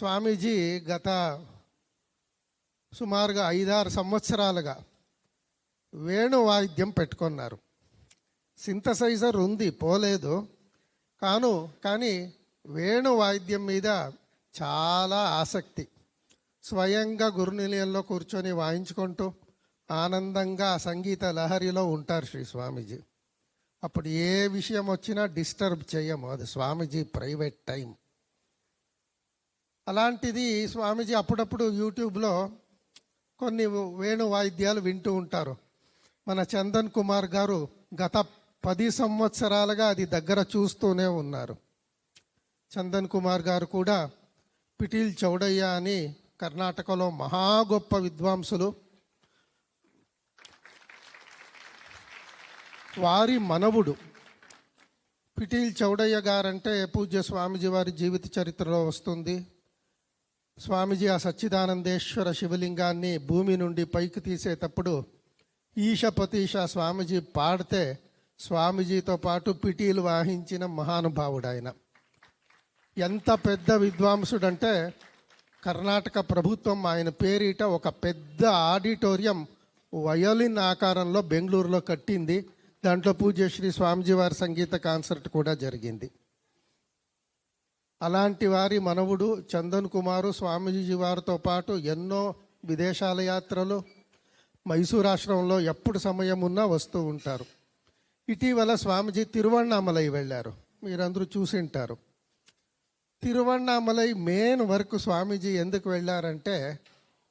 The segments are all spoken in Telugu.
స్వామీజీ గత సుమారుగా 5-6 సంవత్సరాలుగా వేణు వాయిద్యం పెట్టుకున్నారు. సింథసైజర్ ఉంది, పోలేదు. కానీ వేణు వాయిద్యం మీద చాలా ఆసక్తి. స్వయంగా గురునిలయంలో కూర్చొని వాయించుకుంటూ ఆనందంగా సంగీత లహరిలో ఉంటారు శ్రీ స్వామీజీ. అప్పుడు ఏ విషయం వచ్చినా డిస్టర్బ్ చేయము, అది స్వామీజీ ప్రైవేట్ టైం. అలాంటిది స్వామీజీ అప్పుడప్పుడు యూట్యూబ్లో కొన్ని వేణు వాయిద్యాలు వింటూ ఉంటారు. మన చందన్ కుమార్ గారు గత 10 సంవత్సరాలుగా అది దగ్గర చూస్తూనే ఉన్నారు. చందన్ కుమార్ గారు కూడా పిటీల్ చౌడయ్య అని కర్ణాటకలో మహా గొప్ప విద్వాంసులు. వారి మనవుడు పిటీల్ చౌడయ్య గారంటే పూజ్య స్వామీజీ వారి జీవిత చరిత్రలో వస్తుంది. స్వామీజీ ఆ సచ్చిదానందేశ్వర శివలింగాన్ని భూమి నుండి పైకి తీసేటప్పుడు ఈశపతీశ స్వామీజీ పాడితే స్వామీజీతో పాటు పిటీలు వాహించిన మహానుభావుడు ఆయన. ఎంత పెద్ద విద్వాంసుడంటే కర్ణాటక ప్రభుత్వం ఆయన పేరిట ఒక పెద్ద ఆడిటోరియం వయోలిన్ ఆకారంలో బెంగళూరులో కట్టింది. దాంట్లో పూజ్య శ్రీ స్వామీజీ వారి సంగీత కాన్సర్ట్ కూడా జరిగింది. అలాంటి వారి మనవుడు చందన్ కుమారు స్వామీజీ వారితో పాటు ఎన్నో విదేశాల యాత్రలు, మైసూర్ ఆశ్రమంలో ఎప్పుడు సమయం ఉన్నా వస్తూ ఉంటారు. ఇటీవల స్వామీజీ తిరువణ్ణామలై వెళ్ళారు, మీరందరూ చూసింటారు. తిరువణ్ణామలై మెయిన్ వరకు స్వామీజీ ఎందుకు వెళ్ళారంటే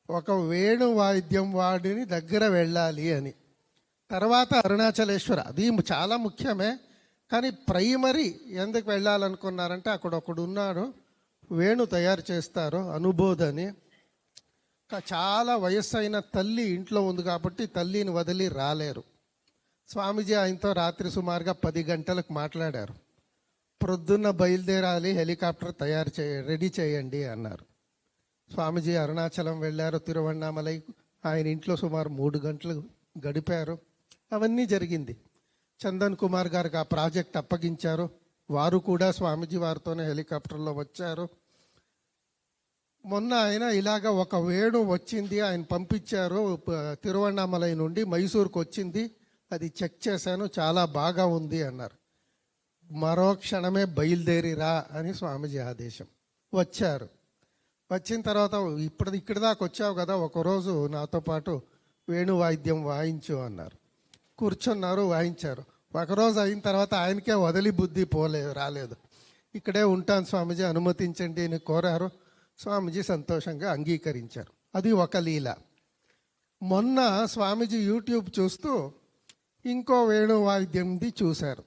ఒక వేణు వాయిద్యం వాడిని దగ్గర వెళ్ళాలి అని. తర్వాత అరుణాచలేశ్వర, అది చాలా ముఖ్యమే. కానీ ప్రైమరీ ఎందుకు వెళ్ళాలనుకున్నారంటే అక్కడ ఒకడు ఉన్నాడు, వేణు తయారు చేస్తారు అనుబోధ్ అని. చాలా వయస్సు అయిన తల్లి ఇంట్లో ఉంది కాబట్టి తల్లిని వదిలి రాలేరు. స్వామీజీ ఆయనతో రాత్రి సుమారుగా 10 గంటలకు మాట్లాడారు. ప్రొద్దున్న బయలుదేరాలి, హెలికాప్టర్ రెడీ చేయండి అన్నారు. స్వామీజీ అరుణాచలం వెళ్ళారు, తిరువణ్ణామలై. ఆయన ఇంట్లో సుమారు 3 గంటలు గడిపారు. అవన్నీ జరిగింది. చందన్ కుమార్ గారికి ఆ ప్రాజెక్ట్ అప్పగించారు. వారు కూడా స్వామీజీ వారితోనే హెలికాప్టర్లో వచ్చారు. మొన్న ఆయన ఇలాగ ఒక వేణు వచ్చింది, ఆయన పంపించారు తిరువణ్ణామలై నుండి మైసూర్కి వచ్చింది, అది చెక్ చేశాను, చాలా బాగా ఉంది అన్నారు. మరో క్షణమే బయలుదేరిరా అని స్వామీజీ ఆదేశం. వచ్చారు. వచ్చిన తర్వాత ఇక్కడి దాకా వచ్చావు కదా, ఒకరోజు నాతో పాటు వేణు వాయిద్యం వాయించు అన్నారు. కూర్చున్నారు, వాయించారు. ఒకరోజు అయిన తర్వాత ఆయనకే వదిలి బుద్ధి రాలేదు. ఇక్కడే ఉంటాను స్వామీజీ, అనుమతించండి అని కోరారు. స్వామీజీ సంతోషంగా అంగీకరించారు. అది ఒక లీల. మొన్న స్వామీజీ యూట్యూబ్ చూస్తూ ఇంకో వేణు వాయిద్యంది చూశారు.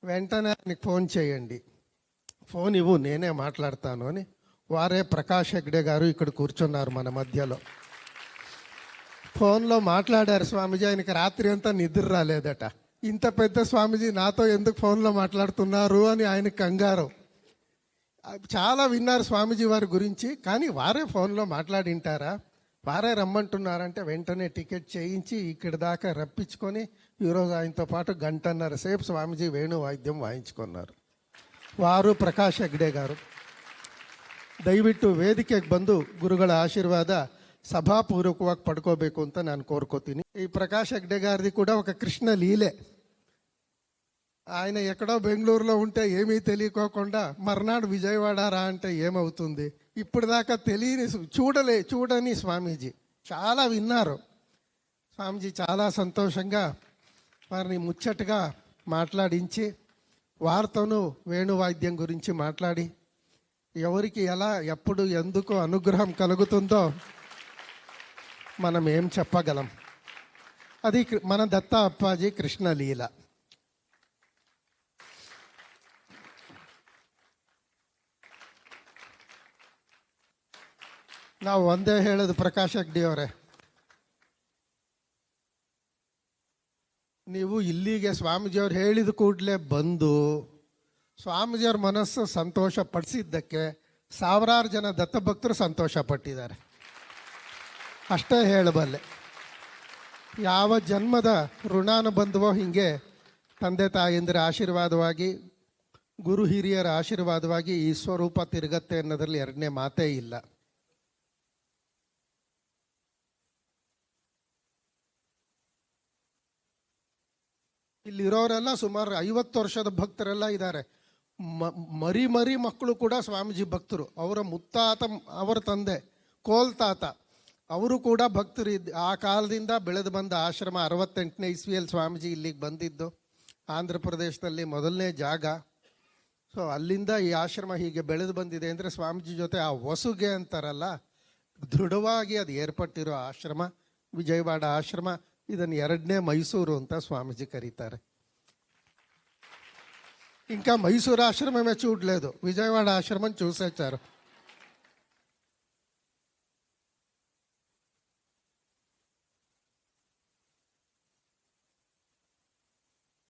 వెంటనే ఆయనకి ఫోన్ చేయండి, ఫోన్ ఇవ్వు నేనే మాట్లాడతాను అని. వారే ప్రకాష్ హెగ్డే గారు ఇక్కడ కూర్చున్నారు మన మధ్యలో. ఫోన్లో మాట్లాడారు స్వామీజీ. ఆయనకి రాత్రి అంతా నిద్ర రాలేదట. ఇంత పెద్ద స్వామీజీ నాతో ఎందుకు ఫోన్లో మాట్లాడుతున్నారు అని ఆయన కంగారు. చాలా విన్నారు స్వామీజీ వారి గురించి, కానీ వారే ఫోన్లో మాట్లాడింటారా, వారే రమ్మంటున్నారంటే వెంటనే టికెట్ చేయించి ఇక్కడి దాకా రప్పించుకొని ఈరోజు ఆయనతో పాటు 1.5 గంటల సేపు స్వామీజీ వేణు వాయిద్యం వాయించుకున్నారు. ವಾರು ಪ್ರಕಾಶ್ ಹೆಗ್ಡೆ ಗಾರು. ದಯವಿಟ್ಟು ವೇದಿಕೆಗೆ ಬಂದು ಗುರುಗಳ ಆಶೀರ್ವಾದ ಸಭಾಪೂರ್ವಕವಾಗಿ ಪಡ್ಕೋಬೇಕು ಅಂತ ನಾನು ಕೋರ್ಕೋತೀನಿ. ಈ ಪ್ರಕಾಶ್ ಹೆಗ್ಡೆ గారిది కూడా ఒక కృష్ణ లీలే. ఆయన ఎక్కడో బెంగళూరులో ఉంటే ఏమీ తెలియకోకుండా మర్నాడు విజయవాడ రా అంటే ఏమవుతుంది. ఇప్పుడు దాకా చూడని స్వామీజీ చాలా విన్నారు. స్వామీజీ చాలా సంతోషంగా వారిని ముచ్చటగా మాట్లాడించి వారితోనూ వేణువాద్యం గురించి మాట్లాడి ఎవరికి ఎలా ఎప్పుడు ఎందుకు అనుగ్రహం కలుగుతుందో మనం ఏం చెప్పగలం. అది మన దత్త అప్పాజీ కృష్ణలీల. ನಾವು ಒಂದೇ ಹೇಳೋದು ಪ್ರಕಾಶ್ ಹೆಗ್ಡೆ ಅವರೇ, ನೀವು ಇಲ್ಲಿಗೆ ಸ್ವಾಮೀಜಿಯವ್ರು ಹೇಳಿದ ಕೂಡಲೇ ಬಂದು ಸ್ವಾಮೀಜಿಯವ್ರ ಮನಸ್ಸು ಸಂತೋಷ ಪಡಿಸಿದ್ದಕ್ಕೆ ಸಾವಿರಾರು ಜನ ದತ್ತಭಕ್ತರು ಸಂತೋಷ ಪಟ್ಟಿದ್ದಾರೆ. ಅಷ್ಟೇ ಹೇಳಬಲ್ಲೆ. ಯಾವ ಜನ್ಮದ ಋಣಾನುಬಂಧವೋ ಹೀಗೆ ತಂದೆ ತಾಯಿಯಂದಿರ ಆಶೀರ್ವಾದವಾಗಿ ಗುರು ಹಿರಿಯರ ಆಶೀರ್ವಾದವಾಗಿ ಈ ಸ್ವರೂಪ ತಿರುಗತ್ತೆ ಅನ್ನೋದ್ರಲ್ಲಿ ಎರಡನೇ ಮಾತೇ ಇಲ್ಲ. ಇಲ್ಲಿರೋರೆಲ್ಲ ಸುಮಾರು 50 ವರ್ಷದ ಭಕ್ತರೆಲ್ಲ ಇದ್ದಾರೆ. ಮರಿ ಮಕ್ಕಳು ಕೂಡ ಸ್ವಾಮೀಜಿ ಭಕ್ತರು. ಅವರ ಮುತ್ತಾತ, ಅವರ ತಂದೆ ಕೋಲ್ ತಾತ, ಅವರು ಕೂಡ ಭಕ್ತರು ಆ ಕಾಲದಿಂದ ಬೆಳೆದು ಬಂದ ಆಶ್ರಮ. 68ನೇ ಇಸ್ವಿಯಲ್ಲಿ ಸ್ವಾಮೀಜಿ ಇಲ್ಲಿಗೆ ಬಂದಿದ್ದು. ಆಂಧ್ರ ಪ್ರದೇಶದಲ್ಲಿ ಮೊದಲನೇ ಜಾಗ. ಸೊ ಅಲ್ಲಿಂದ ಈ ಆಶ್ರಮ ಹೀಗೆ ಬೆಳೆದು ಬಂದಿದೆ ಅಂದರೆ ಸ್ವಾಮೀಜಿ ಜೊತೆ ಆ ಹೊಸುಗೆ ಅಂತಾರಲ್ಲ, ದೃಢವಾಗಿ ಅದು ಏರ್ಪಟ್ಟಿರೋ ಆಶ್ರಮ ವಿಜಯವಾಡ ಆಶ್ರಮ. ಇದನ್ನು ಎರಡನೇ ಮೈಸೂರು ಅಂತ స్వామీజీ కరీతారు. ఇంకా మైసూరు ఆశ్రమమే చూడలేదు, విజయవాడ ఆశ్రమం చూసొచ్చారు.